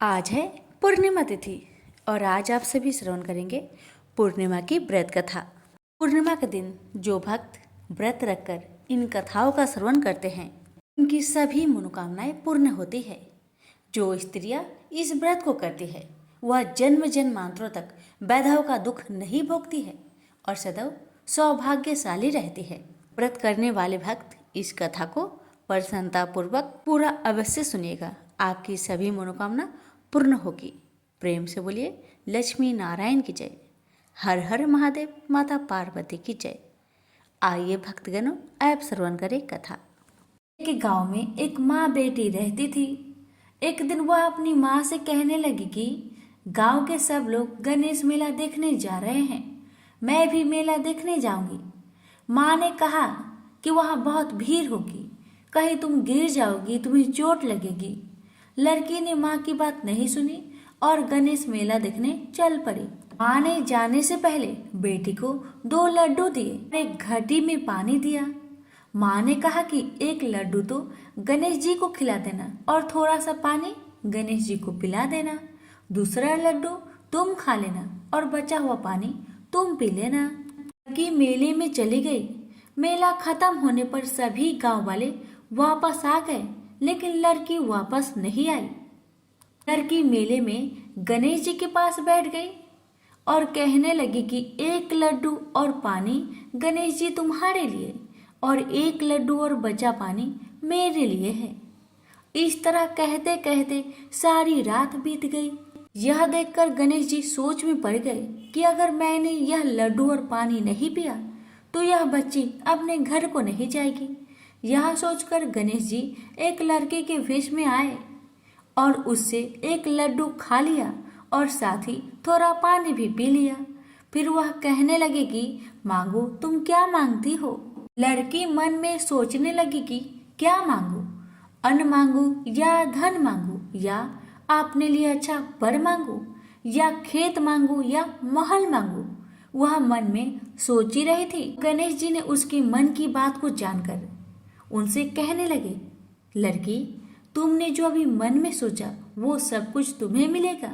आज है पूर्णिमा तिथि और आज आप सभी श्रवण करेंगे पूर्णिमा की व्रत कथा। पूर्णिमा के दिन जो भक्त व्रत रखकर इन कथाओं का श्रवण करते हैं उनकी सभी मनोकामनाएं पूर्ण होती है। जो स्त्रियां इस व्रत को करती है वह जन्म जन्मांतरों तक वैधव का दुख नहीं भोगती है और सदैव सौभाग्यशाली रहती है। व्रत करने वाले भक्त इस कथा को प्रसन्नतापूर्वक पूरा अवश्य सुनिएगा। आपकी सभी मनोकामना पूर्ण होगी। प्रेम से बोलिए लक्ष्मी नारायण की जय। हर हर महादेव, माता पार्वती की जय। आइए भक्तगणों, आप श्रवण करें कथा। एक गांव में एक माँ बेटी रहती थी। एक दिन वह अपनी माँ से कहने लगी कि गांव के सब लोग गणेश मेला देखने जा रहे हैं, मैं भी मेला देखने जाऊंगी। माँ ने कहा कि वहाँ बहुत भीड़ होगी, कहीं तुम गिर जाओगी, तुम्हें चोट लगेगी। लड़की ने माँ की बात नहीं सुनी और गणेश मेला देखने चल पड़ी। माँ ने जाने से पहले बेटी को 2 लड्डू दिए, एक घटी में पानी दिया। माँ ने कहा कि एक लड्डू तो गणेश जी को खिला देना और थोड़ा सा पानी गणेश जी को पिला देना। दूसरा लड्डू तुम खा लेना और बचा हुआ पानी तुम पी लेना। लड़की मेले में चली गई। मेला खत्म होने पर सभी गांव वाले वापस आ गए, लेकिन लड़की वापस नहीं आई। लड़की मेले में गणेश जी के पास बैठ गई और कहने लगी कि एक लड्डू और पानी गणेश जी तुम्हारे लिए और एक लड्डू और बचा पानी मेरे लिए है। इस तरह कहते कहते सारी रात बीत गई। यह देखकर गणेश जी सोच में पड़ गए कि अगर मैंने यह लड्डू और पानी नहीं पिया तो यह बच्ची अपने घर को नहीं जाएगी। यह सोचकर गणेश जी एक लड़के के वेश में आए और उससे एक लड्डू खा लिया और साथ ही थोड़ा पानी भी पी लिया। फिर वह कहने लगे कि मांगो, तुम क्या मांगती हो। लड़की मन में सोचने लगी कि क्या मांगू, अन्न मांगू या धन मांगू या अपने लिए अच्छा वर मांगू या खेत मांगू या महल मांगू। वह मन में सोच ही रही थी। गणेश जी ने उसके मन की बात को जानकर उनसे कहने लगे, लड़की, तुमने जो अभी मन में सोचा वो सब कुछ तुम्हें मिलेगा,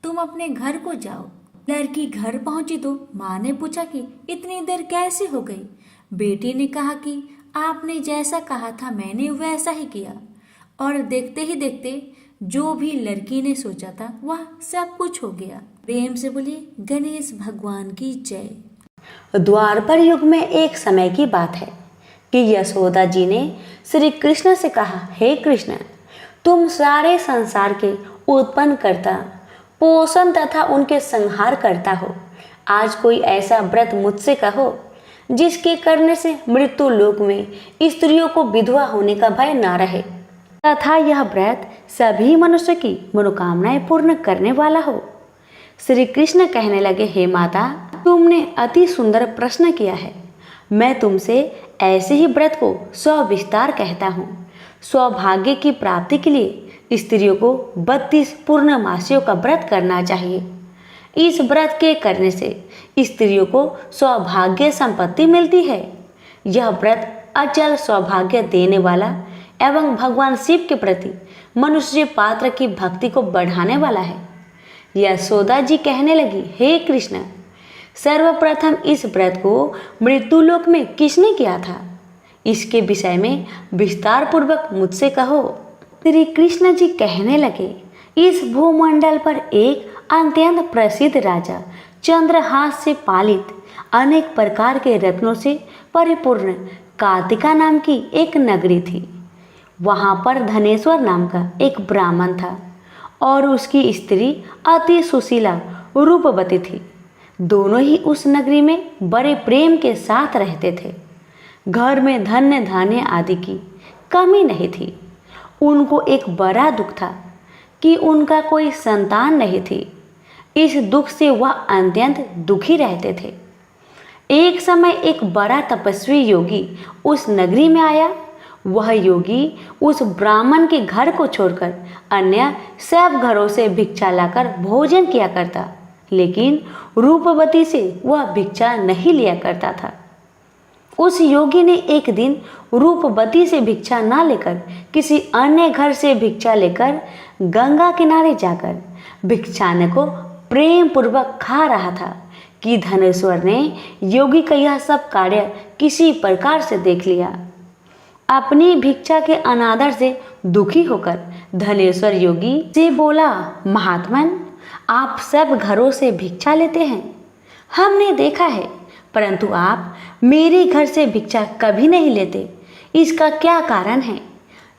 तुम अपने घर को जाओ। लड़की घर पहुंची तो माँ ने पूछा कि इतनी देर कैसे हो गई। बेटी ने कहा कि आपने जैसा कहा था मैंने वैसा ही किया और देखते ही देखते जो भी लड़की ने सोचा था वह सब कुछ हो गया। प्रेम से बोलिए गणेश भगवान की जय। द्वापर युग में एक समय की बात है कि यशोदा जी ने श्री कृष्ण से कहा, हे कृष्ण, तुम सारे संसार के उत्पन्न करता, पोषण तथा उनके संहार करता हो। आज कोई ऐसा व्रत मुझसे कहो जिसके करने से मृत्यु लोक में स्त्रियों को विधवा होने का भय ना रहे तथा यह व्रत सभी मनुष्य की मनोकामनाएं पूर्ण करने वाला हो। श्री कृष्ण कहने लगे, हे माता, तुमने अति सुंदर प्रश्न किया है। मैं तुमसे ऐसे ही व्रत को सविस्तार कहता हूँ। सौभाग्य की प्राप्ति के लिए स्त्रियों को 32 पूर्णमासियों का व्रत करना चाहिए। इस व्रत के करने से स्त्रियों को सौभाग्य संपत्ति मिलती है। यह व्रत अचल सौभाग्य देने वाला एवं भगवान शिव के प्रति मनुष्य पात्र की भक्ति को बढ़ाने वाला है। यशोदा जी कहने लगी, हे कृष्ण, सर्वप्रथम इस व्रत को मृत्युलोक में किसने किया था, इसके विषय में विस्तार पूर्वक मुझसे कहो। श्री कृष्ण जी कहने लगे, इस भूमंडल पर एक अत्यंत प्रसिद्ध राजा चंद्रहास से पालित अनेक प्रकार के रत्नों से परिपूर्ण कार्तिका नाम की एक नगरी थी। वहाँ पर धनेश्वर नाम का एक ब्राह्मण था और उसकी स्त्री अति सुशीला रूपवती थी। दोनों ही उस नगरी में बड़े प्रेम के साथ रहते थे। घर में धन्य धान्य आदि की कमी नहीं थी। उनको एक बड़ा दुख था कि उनका कोई संतान नहीं थी। इस दुख से वह अत्यंत दुखी रहते थे। एक समय एक बड़ा तपस्वी योगी उस नगरी में आया। वह योगी उस ब्राह्मण के घर को छोड़कर अन्य सब घरों से भिक्षा लाकर भोजन किया करता, लेकिन रूपवती से वह भिक्षा नहीं लिया करता था। उस योगी ने एक दिन रूपवती से भिक्षा ना लेकर किसी अन्य घर से भिक्षा लेकर गंगा किनारे जाकर भिक्षान्न को प्रेम पूर्वक खा रहा था कि धनेश्वर ने योगी का यह सब कार्य किसी प्रकार से देख लिया। अपनी भिक्षा के अनादर से दुखी होकर धनेश्वर योगी से बोला, महात्मन, आप सब घरों से भिक्षा लेते हैं, हमने देखा है, परंतु आप मेरे घर से भिक्षा कभी नहीं लेते, इसका क्या कारण है?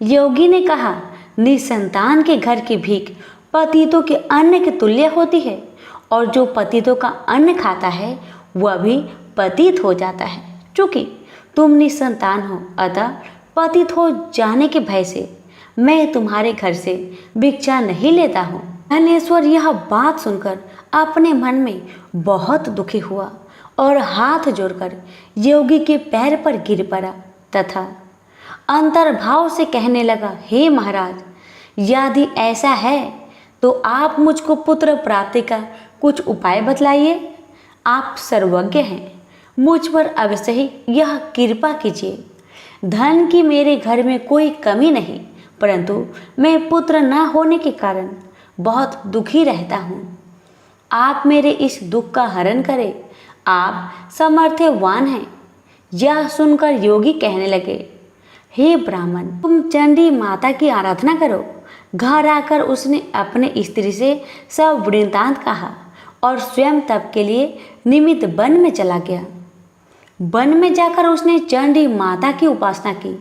योगी ने कहा, निसंतान के घर की भीख पतितों के अन्न के तुल्य होती है, और जो पतितों का अन्न खाता है वह भी पतित हो जाता है। चूंकि तुम निसंतान हो, अतः पतित हो जाने के भय से मैं तुम्हारे घर से भिक्षा नहीं लेता हूँ। धनेश्वर यह बात सुनकर अपने मन में बहुत दुखी हुआ और हाथ जोड़कर योगी के पैर पर गिर पड़ा तथा अंतर्भाव से कहने लगा, हे महाराज, यदि ऐसा है तो आप मुझको पुत्र प्राप्ति का कुछ उपाय बतलाइए। आप सर्वज्ञ हैं, मुझ पर अवश्य ही यह कृपा कीजिए। धन की मेरे घर में कोई कमी नहीं, परंतु मैं पुत्र न होने के कारण बहुत दुखी रहता हूँ। आप मेरे इस दुख का हरण करें, आप सामर्थ्यवान हैं। यह सुनकर योगी कहने लगे, हे ब्राह्मण, तुम चंडी माता की आराधना करो। घर आकर उसने अपने स्त्री से सब वृत्तांत कहा और स्वयं तप के लिए निमित्त वन में चला गया। वन में जाकर उसने चंडी माता की उपासना की।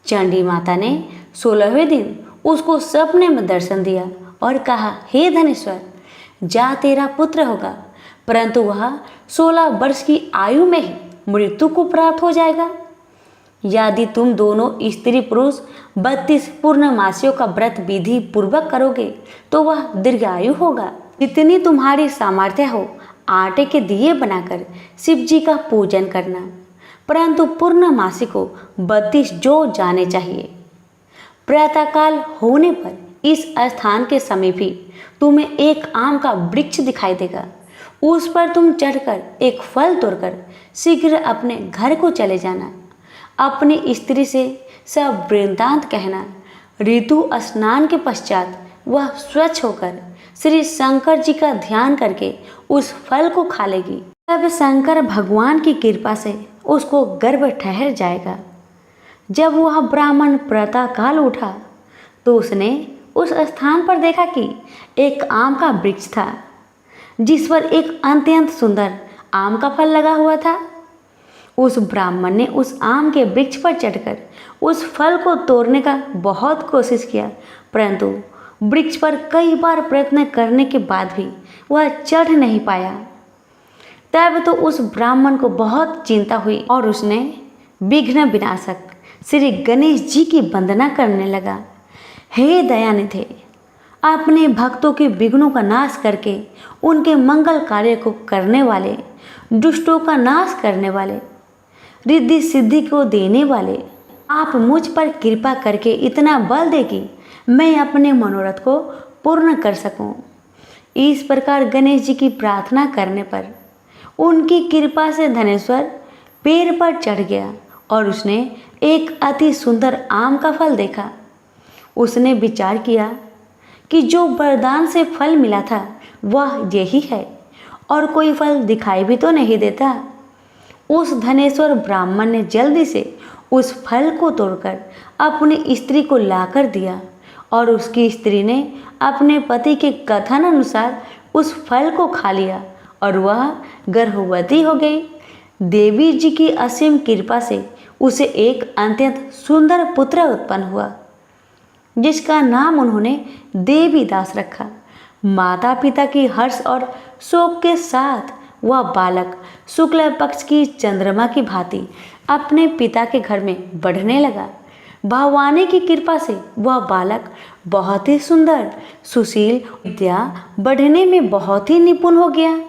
चंडी माता ने 16वें दिन उसको सपने में दर्शन दिया और कहा, हे धनेश्वर, जा तेरा पुत्र होगा, परंतु वह 16 वर्ष की आयु में ही मृत्यु को प्राप्त हो जाएगा। यदि तुम दोनों स्त्री पुरुष 32 पूर्णमासियों का व्रत विधि पूर्वक करोगे तो वह दीर्घायु होगा। जितनी तुम्हारी सामर्थ्य हो, आटे के दिए बनाकर शिव जी का पूजन करना, परंतु पूर्णमासी को 32 जो जाने चाहिए। प्रातःकाल होने पर इस स्थान के समीप ही तुम्हें एक आम का वृक्ष दिखाई देगा। उस पर तुम चढ़कर एक फल तोड़कर शीघ्र अपने घर को चले जाना। अपनी स्त्री से सब वृत्तांत कहना। ऋतु स्नान के पश्चात वह स्वच्छ होकर श्री शंकर जी का ध्यान करके उस फल को खा लेगी। तब शंकर भगवान की कृपा से उसको गर्भ ठहर जाएगा। जब वह ब्राह्मण प्रातःकाल उठा तो उसने उस स्थान पर देखा कि एक आम का वृक्ष था, जिस पर एक अत्यंत सुंदर आम का फल लगा हुआ था। उस ब्राह्मण ने उस आम के वृक्ष पर चढ़कर उस फल को तोड़ने का बहुत कोशिश किया, परंतु वृक्ष पर कई बार प्रयत्न करने के बाद भी वह चढ़ नहीं पाया। तब तो उस ब्राह्मण को बहुत चिंता हुई और उसने विघ्न विनाशक श्री गणेश जी की वंदना करने लगा। हे दयानिधे, अपने भक्तों के विघ्नों का नाश करके उनके मंगल कार्य को करने वाले, दुष्टों का नाश करने वाले, रिद्धि सिद्धि को देने वाले, आप मुझ पर कृपा करके इतना बल दे कि मैं अपने मनोरथ को पूर्ण कर सकूं। इस प्रकार गणेश जी की प्रार्थना करने पर उनकी कृपा से धनेश्वर पेड़ पर चढ़ गया और उसने एक अति सुंदर आम का फल देखा। उसने विचार किया कि जो वरदान से फल मिला था वह यही है और कोई फल दिखाई भी तो नहीं देता। उस धनेश्वर ब्राह्मण ने जल्दी से उस फल को तोड़कर अपनी स्त्री को लाकर दिया और उसकी स्त्री ने अपने पति के कथन अनुसार उस फल को खा लिया और वह गर्भवती हो गई। देवी जी की असीम कृपा से उसे एक अत्यंत सुंदर पुत्र उत्पन्न हुआ, जिसका नाम उन्होंने देवीदास रखा। माता पिता की हर्ष और शोक के साथ वह बालक शुक्ल पक्ष की चंद्रमा की भांति अपने पिता के घर में बढ़ने लगा। भगवान की कृपा से वह बालक बहुत ही सुंदर, सुशील, विद्या बढ़ने में बहुत ही निपुण हो गया।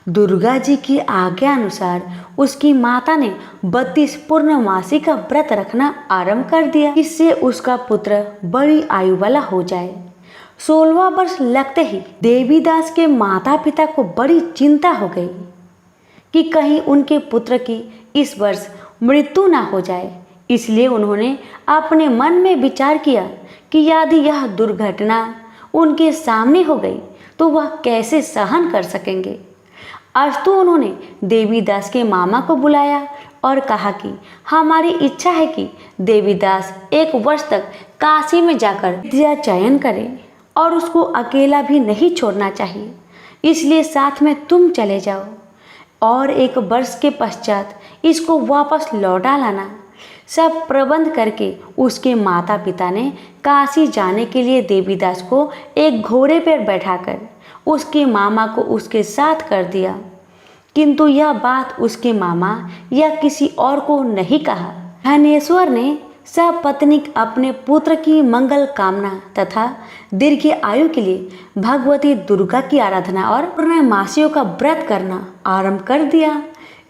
दुर्गा जी की आज्ञा अनुसार उसकी माता ने 32 पूर्णमासी का व्रत रखना आरंभ कर दिया, इससे उसका पुत्र बड़ी आयु वाला हो जाए। 16वां वर्ष लगते ही देवीदास के माता पिता को बड़ी चिंता हो गई कि कहीं उनके पुत्र की इस वर्ष मृत्यु ना हो जाए। इसलिए उन्होंने अपने मन में विचार किया कि यदि यह दुर्घटना उनके सामने हो गई तो वह कैसे सहन कर सकेंगे। अस्तु उन्होंने देवीदास के मामा को बुलाया और कहा कि हमारी इच्छा है कि देवीदास 1 वर्ष तक काशी में जाकर विद्या चयन करे और उसको अकेला भी नहीं छोड़ना चाहिए, इसलिए साथ में तुम चले जाओ और 1 वर्ष के पश्चात इसको वापस लौटा लाना। सब प्रबंध करके उसके माता पिता ने काशी जाने के लिए देवीदास को एक घोड़े पर बैठाकर उसके मामा को उसके साथ कर दिया, किंतु यह बात उसके मामा या किसी और को नहीं कहा। धनेश्वर ने सपत्नीक अपने पुत्र की मंगल कामना तथा दीर्घ आयु के लिए भगवती दुर्गा की आराधना और पूर्णमासियों का व्रत करना आरंभ कर दिया।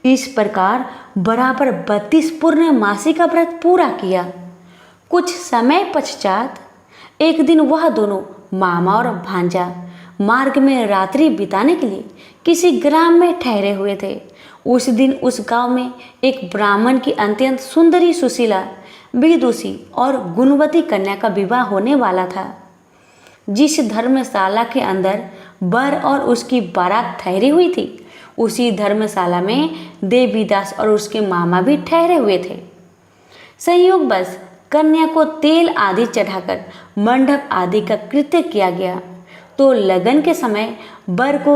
इस प्रकार बराबर 32 पूर्णमासी का व्रत पूरा किया। कुछ समय पश्चात एक दिन वह दोनों मामा और भांजा मार्ग में रात्रि बिताने के लिए किसी ग्राम में ठहरे हुए थे। उस दिन उस गांव में एक ब्राह्मण की अत्यंत सुंदरी, सुशीला, विदुषी और गुणवती कन्या का विवाह होने वाला था। जिस धर्मशाला के अंदर वर और उसकी बारात ठहरी हुई थी, उसी धर्मशाला में देवीदास और उसके मामा भी ठहरे हुए थे। संयोगवश कन्या को तेल आदि चढ़ाकर मंडप आदि का कृत्य किया गया तो लगन के समय वर को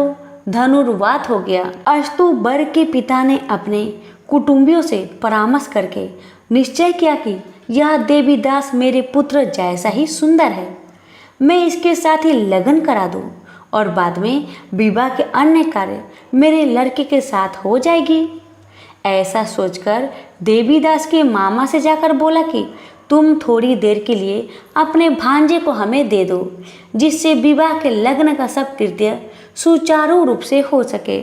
धनुर्वात हो गया। अस्तु वर के पिता ने अपने कुटुंबियों से परामर्श करके निश्चय किया कि यह देवीदास मेरे पुत्र जैसा ही सुंदर है, मैं इसके साथ ही लगन करा दूं और बाद में विवाह के अन्य कार्य मेरे लड़के के साथ हो जाएगी। ऐसा सोचकर देवीदास के मामा से जाकर बोला कि तुम थोड़ी देर के लिए अपने भांजे को हमें दे दो, जिससे विवाह के लग्न का सब कृत्य सुचारू रूप से हो सके।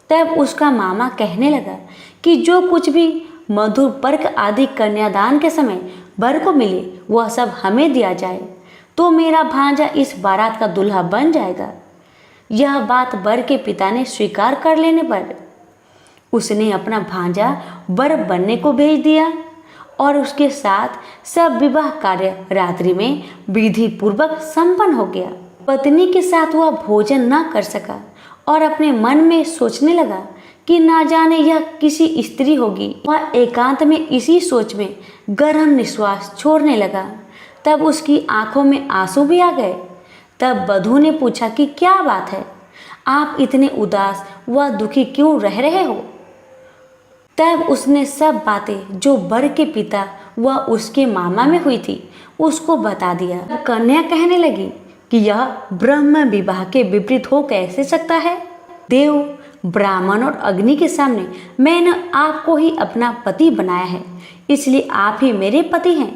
तब उसका मामा कहने लगा कि जो कुछ भी मधुर पर्क आदि कन्यादान के समय वर को मिले वह सब हमें दिया जाए, तो मेरा भांजा इस बारात का दूल्हा बन जाएगा। यह बात वर के पिता ने स्वीकार कर लेने पर उसने अपना भांजा वर बनने को भेज दिया और उसके साथ सब विवाह कार्य रात्रि में विधि पूर्वक संपन्न हो गया। पत्नी के साथ वह भोजन न कर सका और अपने मन में सोचने लगा कि ना जाने यह किसी स्त्री होगी। वह एकांत में इसी सोच में गहन निश्वास छोड़ने लगा। तब उसकी आंखों में आंसू भी आ गए। तब वधू ने पूछा कि क्या बात है, आप इतने उदास व दुखी क्यों रह रहे हो। तब उसने सब बातें जो वर के पिता व उसके मामा में हुई थी उसको बता दिया। कन्या कहने लगी कि यह ब्रह्म विवाह के विपरीत हो कैसे सकता है। देव, ब्राह्मण और अग्नि के सामने मैंने आपको ही अपना पति बनाया है, इसलिए आप ही मेरे पति हैं।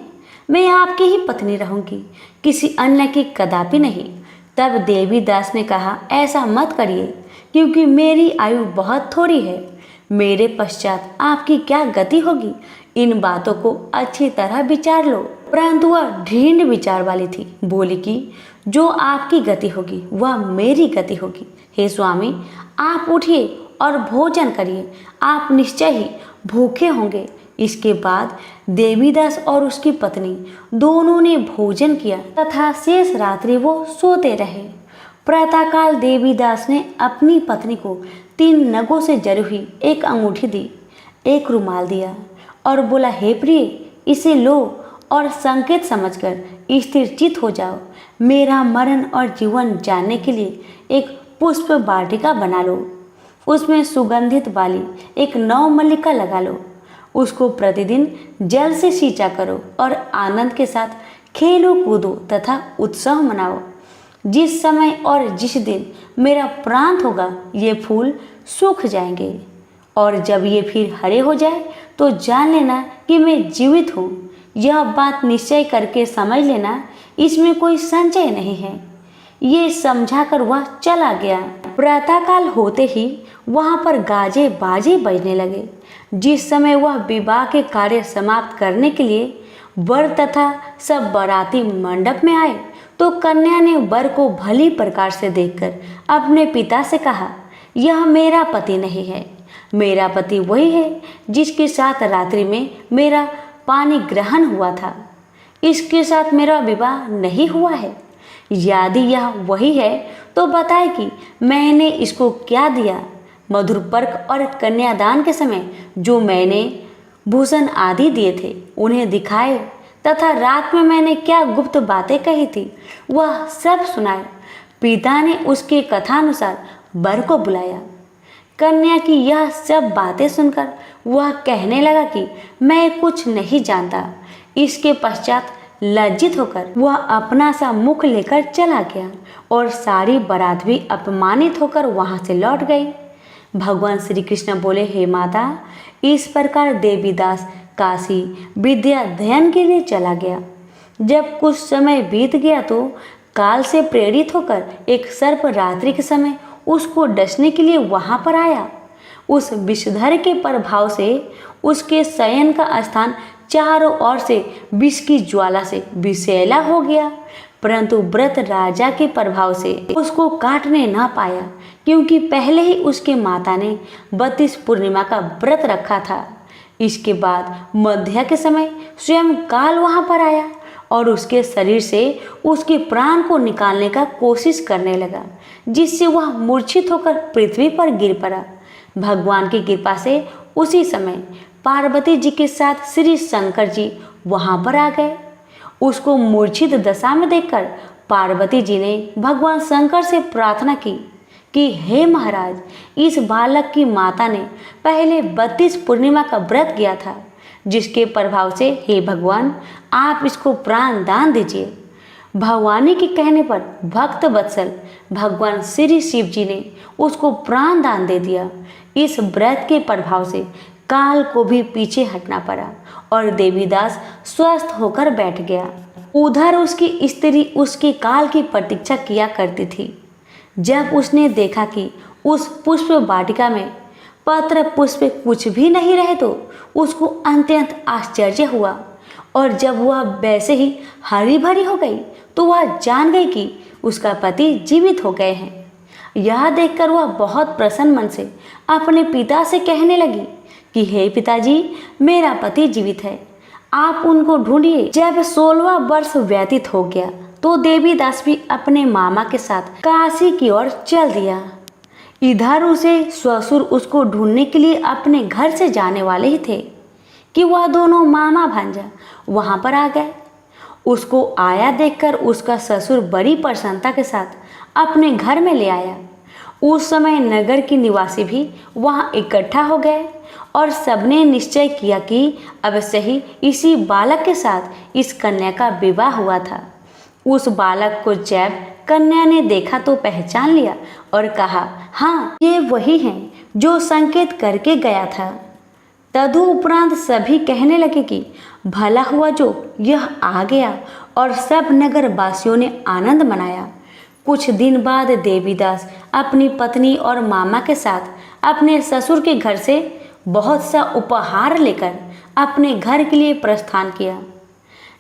मैं आपकी ही पत्नी रहूंगी, किसी अन्य की कदापि नहीं। तब देवीदास ने कहा, ऐसा मत करिए, क्योंकि मेरी आयु बहुत थोड़ी है। मेरे पश्चात आपकी क्या गति होगी, इन बातों को अच्छी तरह विचार लो। परंतु वह ढीठ विचार वाली थी। बोली कि जो आपकी गति होगी वह मेरी गति होगी। हे स्वामी, आप उठिए और भोजन करिए, आप निश्चय ही भूखे होंगे। इसके बाद देवीदास और उसकी पत्नी दोनों ने भोजन किया तथा शेष रात्रि वो सोते रहे। प्रातःकाल देवीदास ने अपनी पत्नी को 3 नगों से जरी हुई एक अंगूठी दी, एक रुमाल दिया और बोला, हे प्रिय, इसे लो और संकेत समझकर स्थिरचित हो जाओ। मेरा मरण और जीवन जानने के लिए एक पुष्प वाटिका बना लो, उसमें सुगंधित वाली एक नवमल्लिका लगा लो, उसको प्रतिदिन जल से सींचा करो और आनंद के साथ खेलो कूदो तथा उत्सव मनाओ। जिस समय और जिस दिन मेरा प्रांत होगा ये फूल सूख जाएंगे और जब ये फिर हरे हो जाए तो जान लेना कि मैं जीवित हूँ। यह बात निश्चय करके समझ लेना, इसमें कोई संशय नहीं है। ये समझाकर वह चला गया। प्रातःकाल होते ही वहाँ पर गाजे बाजे बजने लगे। जिस समय वह विवाह के कार्य समाप्त करने के लिए वर तथा सब बाराती मंडप में आए तो कन्या ने वर को भली प्रकार से देखकर अपने पिता से कहा, यह मेरा पति नहीं है। मेरा पति वही है जिसके साथ रात्रि में मेरा पानी ग्रहण हुआ था। इसके साथ मेरा विवाह नहीं हुआ है? यदि यह वही है तो बताए कि मैंने इसको क्या दिया। मधुर पर्क और कन्यादान के समय जो मैंने भूषण आदि दिए थे उन्हें दिखाए, तथा रात में मैंने क्या गुप्त बातें कही थी वह सब सुनाए। पिता ने उसके कथानुसार वर को बुलाया। कन्या की यह सब बातें सुनकर वह कहने लगा कि मैं कुछ नहीं जानता। इसके पश्चात लज्जित होकर वह अपना सा मुख लेकर चला गया और सारी बारात भी अपमानित होकर वहां से लौट गई। भगवान श्री कृष्ण बोले, हे माता, इस प्रकार देवीदास काशी विद्या अध्ययन के लिए चला गया। जब कुछ समय बीत गया तो काल से प्रेरित होकर एक सर्प रात्रि के समय उसको डसने के लिए वहां पर आया। उस विषधर के प्रभाव से उसके शयन का स्थान चारों ओर से विष की ज्वाला से विषैला हो गया, परंतु व्रत राजा के प्रभाव से उसको काटने ना पाया, क्योंकि पहले ही उसके माता ने 32 पूर्णिमा का व्रत रखा था। इसके बाद मध्या के समय स्वयं काल वहां पर आया और उसके शरीर से उसके प्राण को निकालने का कोशिश करने लगा, जिससे वह मूर्छित होकर पृथ्वी पर गिर पड़ा। भगवान की कृपा से उसी समय पार्वती जी के साथ श्री शंकर जी वहां पर आ गए। उसको मूर्छित दशा में देखकर पार्वती जी ने भगवान शंकर से प्रार्थना की कि हे महाराज, इस बालक की माता ने पहले 32 पूर्णिमा का व्रत किया था, जिसके प्रभाव से हे भगवान आप इसको प्राण दान दीजिए। भवानी के कहने पर भक्त वत्सल भगवान श्री शिव जी ने उसको प्राण दान दे दिया। इस व्रत के प्रभाव से काल को भी पीछे हटना पड़ा और देवीदास स्वस्थ होकर बैठ गया। उधर उसकी स्त्री उसके काल की प्रतीक्षा किया करती थी। जब उसने देखा कि उस पुष्प वाटिका में पत्र पुष्प कुछ भी नहीं रहे तो उसको अत्यंत आश्चर्य हुआ, और जब वह वैसे ही हरी भरी हो गई तो वह जान गई कि उसका पति जीवित हो गए हैं। यह देखकर वह बहुत प्रसन्न मन से अपने पिता से कहने लगी कि हे पिताजी, मेरा पति जीवित है, आप उनको ढूंढिए। जब 16वां वर्ष व्यतीत हो गया तो देवीदास भी अपने मामा के साथ काशी की ओर चल दिया। इधर उसे ससुर उसको ढूंढने के लिए अपने घर से जाने वाले ही थे कि वह दोनों मामा भांजा वहां पर आ गए। उसको आया देखकर उसका ससुर बड़ी प्रसन्नता के साथ अपने घर में ले आया। उस समय नगर के निवासी भी वहां इकट्ठा हो गए और सबने निश्चय किया कि अवश्य ही इसी बालक के साथ इस कन्या का विवाह हुआ था। उस बालक को जब कन्या ने देखा तो पहचान लिया और कहा, हाँ, ये वही हैं जो संकेत करके गया था। तदुपरांत सभी कहने लगे कि भला हुआ जो यह आ गया, और सब नगर वासियों ने आनंद मनाया। कुछ दिन बाद देवीदास अपनी पत्नी और मामा के साथ अपने ससुर के घर से बहुत सा उपहार लेकर अपने घर के लिए प्रस्थान किया।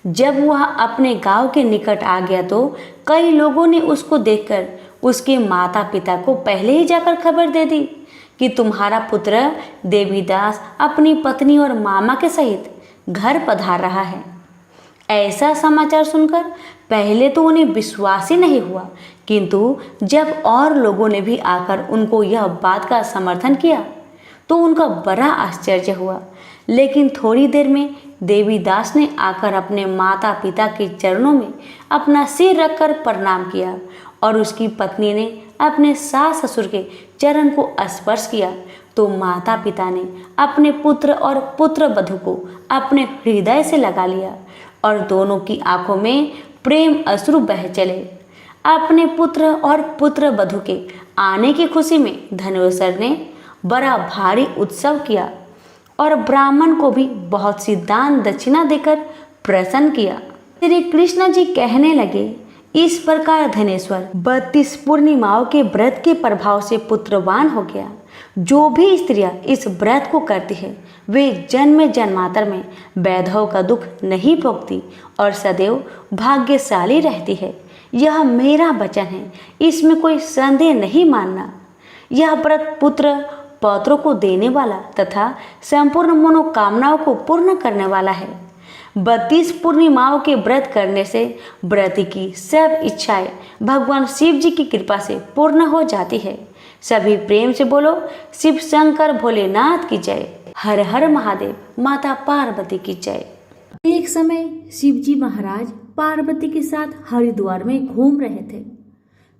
जब वह अपने गांव के निकट आ गया तो कई लोगों ने उसको देखकर उसके माता पिता को पहले ही जाकर खबर दे दी कि तुम्हारा पुत्र देवीदास अपनी पत्नी और मामा के सहित घर पधार रहा है। ऐसा समाचार सुनकर पहले तो उन्हें विश्वास ही नहीं हुआ, किंतु जब और लोगों ने भी आकर उनको यह बात का समर्थन किया तो उनका बड़ा आश्चर्य हुआ। लेकिन थोड़ी देर में देवीदास ने आकर अपने माता पिता के चरणों में अपना सिर रखकर प्रणाम किया और उसकी पत्नी ने अपने सास ससुर के चरण को स्पर्श किया तो माता पिता ने अपने पुत्र और पुत्र वधू को अपने हृदय से लगा लिया और दोनों की आंखों में प्रेम अश्रु बह चले। अपने पुत्र और पुत्र वधू के आने की खुशी में धनेश्वर ने बड़ा भारी उत्सव किया और ब्राह्मण को भी बहुत सी दान दक्षिणा देकर प्रसन्न किया। श्री कृष्ण जी कहने लगे, इस प्रकार धनेश्वर 32 पूर्णिमाओं के व्रत के प्रभाव से पुत्रवान हो गया। जो भी स्त्रियां इस व्रत को करती है वे जन्म जन्मांतर में वैधव का दुख नहीं भोगती और सदैव भाग्यशाली रहती है। यह मेरा वचन है, इसमें कोई संदेह नहीं मानना। यह व्रत पुत्र पौत्रों को देने वाला तथा संपूर्ण मनोकामनाओं को पूर्ण करने वाला है। 32 पूर्णिमाओं के व्रत करने से व्रती की सब इच्छाएं भगवान शिव जी की कृपा से पूर्ण हो जाती है। सभी प्रेम से बोलो शिव शंकर भोलेनाथ की जय। हर हर महादेव, माता पार्वती की जय। एक समय शिवजी महाराज पार्वती के साथ हरिद्वार में घूम रहे थे।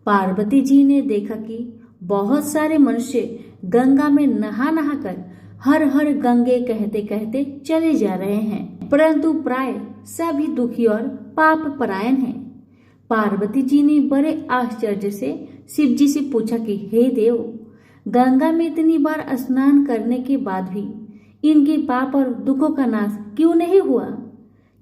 पार्वती जी ने देखा कि बहुत सारे मनुष्य गंगा में नहा नहा कर हर हर गंगे कहते कहते चले जा रहे हैं, परंतु प्राय सभी दुखी और पाप परायण हैं। पार्वती जी ने बड़े आश्चर्य से शिव जी से पूछा कि हे देव, गंगा में इतनी बार स्नान करने के बाद भी इनके पाप और दुखों का नाश क्यों नहीं हुआ?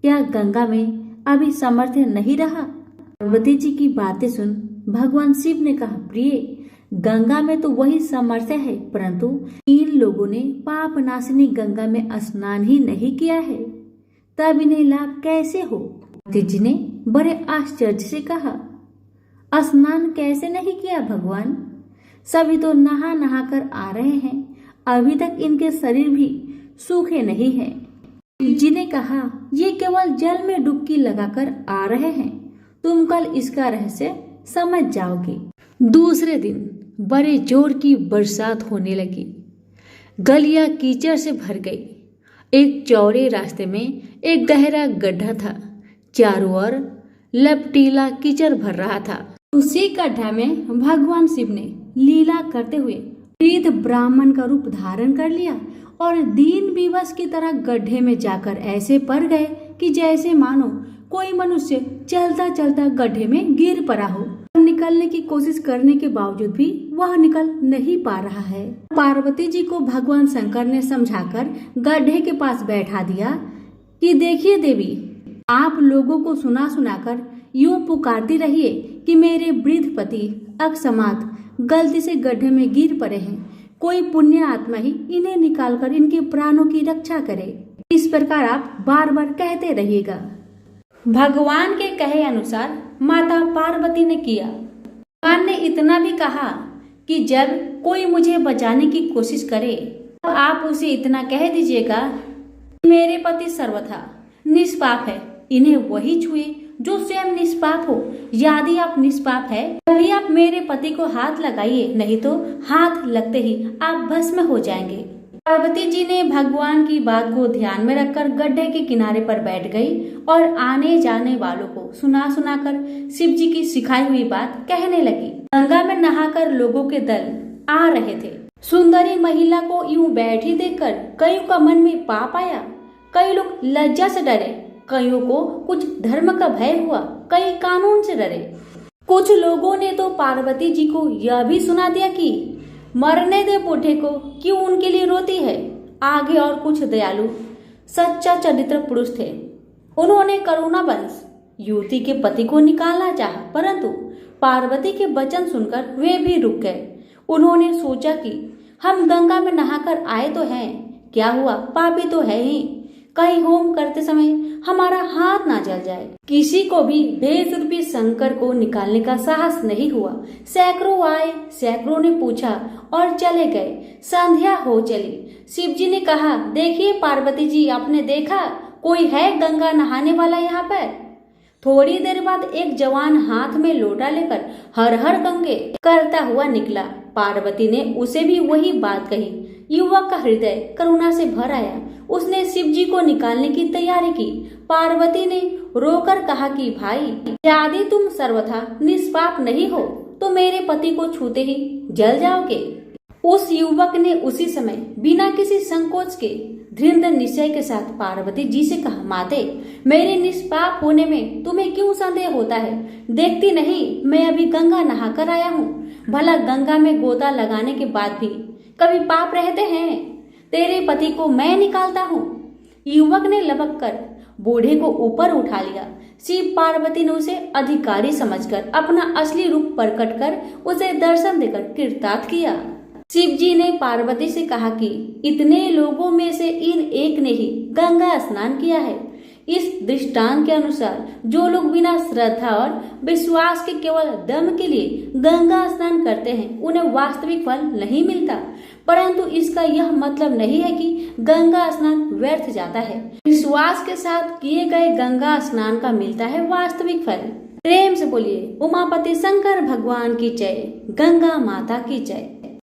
क्या गंगा में अभी सामर्थ्य नहीं रहा? पार्वती जी की बातें सुन भगवान शिव ने कहा, प्रिय, गंगा में तो वही सामर्थ्य है, परंतु इन लोगों ने पाप नाशिनी गंगा में स्नान ही नहीं किया है, तब इन्हें लाभ कैसे हो? पार्वती जी ने बड़े आश्चर्य से कहा, स्नान कैसे नहीं किया भगवान? सभी तो नहा नहा कर आ रहे हैं, अभी तक इनके शरीर भी सूखे नहीं हैं। शिव जी ने कहा, ये केवल जल में डुबकी लगाकर आ रहे हैं, तुम कल इसका रहस्य समझ जाओगे। दूसरे दिन बड़े जोर की बरसात होने लगी। गलियां कीचड़ से भर गई। एक चौड़े रास्ते में एक गहरा गड्ढा था, चारों ओर लपटीला कीचड़ भर रहा था। उसी गड्ढा में भगवान शिव ने लीला करते हुए वृद्ध ब्राह्मण का रूप धारण कर लिया और दीन विवश की तरह गड्ढे में जाकर ऐसे पड़ गए कि जैसे मानो कोई मनुष्य चलता चलता गड्ढे में गिर पड़ा हो। निकलने की कोशिश करने के बावजूद भी वह निकल नहीं पा रहा है। पार्वती जी को भगवान शंकर ने समझाकर गड्ढे के पास बैठा दिया कि देखिए देवी, आप लोगों को सुना सुनाकर यूं पुकारती रहिए कि मेरे वृद्ध पति अकस्मात गलती से गड्ढे में गिर पड़े हैं, कोई पुण्य आत्मा ही इन्हें निकालकर इनके प्राणों की रक्षा करे। इस प्रकार आप बार बार कहते रहिएगा। भगवान के कहे अनुसार माता पार्वती ने किया। भगवान ने इतना भी कहा कि जब कोई मुझे बचाने की कोशिश करे तो आप उसे इतना कह दीजिएगा, मेरे पति सर्वथा निष्पाप है, इन्हें वही छुए जो स्वयं निष्पाप हो। यदि आप निष्पाप है तभी आप मेरे पति को हाथ लगाइए, नहीं तो हाथ लगते ही आप भस्म हो जाएंगे। पार्वती जी ने भगवान की बात को ध्यान में रखकर गड्ढे के किनारे पर बैठ गई और आने जाने वालों को सुना सुनाकर शिव जी की सिखाई हुई बात कहने लगी। गंगा में नहाकर लोगों के दल आ रहे थे। सुंदरी महिला को यूं बैठी देखकर कईयों का मन में पाप आया। कई लोग लज्जा से डरे, कईयों को कुछ धर्म का भय हुआ, कई कानून से डरे। कुछ लोगों ने तो पार्वती जी को यह भी सुना दिया कि मरने दे बूढ़े को, क्यों उनके लिए रोती है। आगे और कुछ दयालु सच्चा चरित्र पुरुष थे। उन्होंने करुणावश युवती के पति को निकालना चाहा, परंतु पार्वती के वचन सुनकर वे भी रुक गए। उन्होंने सोचा कि हम गंगा में नहाकर आए तो हैं, क्या हुआ, पापी तो है ही, कहीं होम करते समय हमारा हाथ ना जल जाए। किसी को भी भेष रूपी शंकर को निकालने का साहस नहीं हुआ। सैकड़ों आए, सैकड़ों ने पूछा और चले गए। संध्या हो चली। शिव जी ने कहा, देखिए पार्वती जी, आपने देखा कोई है गंगा नहाने वाला यहाँ पर? थोड़ी देर बाद एक जवान हाथ में लोटा लेकर हर हर गंगे करता हुआ निकला। पार्वती ने उसे भी वही बात कही। युवक का हृदय करुणा से भर आया। उसने शिव जी को निकालने की तैयारी की। पार्वती ने रोकर कहा कि भाई, यदि तुम सर्वथा निष्पाप नहीं हो तो मेरे पति को छूते ही जल जाओगे। उस युवक ने उसी समय बिना किसी संकोच के दृढ़ निश्चय के साथ पार्वती जी से कहा, माते, मेरे निष्पाप होने में तुम्हें क्यों संदेह होता है? देखती नहीं मैं अभी गंगा नहाकर आया हूँ। भला गंगा में गोता लगाने के बाद भी कभी पाप रहते हैं? तेरे पति को मैं निकालता हूँ। युवक ने लपक कर बूढ़े को ऊपर उठा लिया। शिव पार्वती ने उसे अधिकारी समझकर अपना असली रूप प्रकट कर उसे दर्शन देकर कृतार्थ किया। शिव जी ने पार्वती से कहा कि इतने लोगों में से इन एक ने ही गंगा स्नान किया है। इस दृष्टांत के अनुसार जो लोग बिना श्रद्धा और विश्वास के केवल दम के लिए गंगा स्नान करते हैं, उन्हें वास्तविक फल नहीं मिलता। परंतु इसका यह मतलब नहीं है कि गंगा स्नान व्यर्थ जाता है। विश्वास के साथ किए गए गंगा स्नान का मिलता है वास्तविक फल। प्रेम से बोलिए उमापति शंकर भगवान की जय, गंगा माता की जय।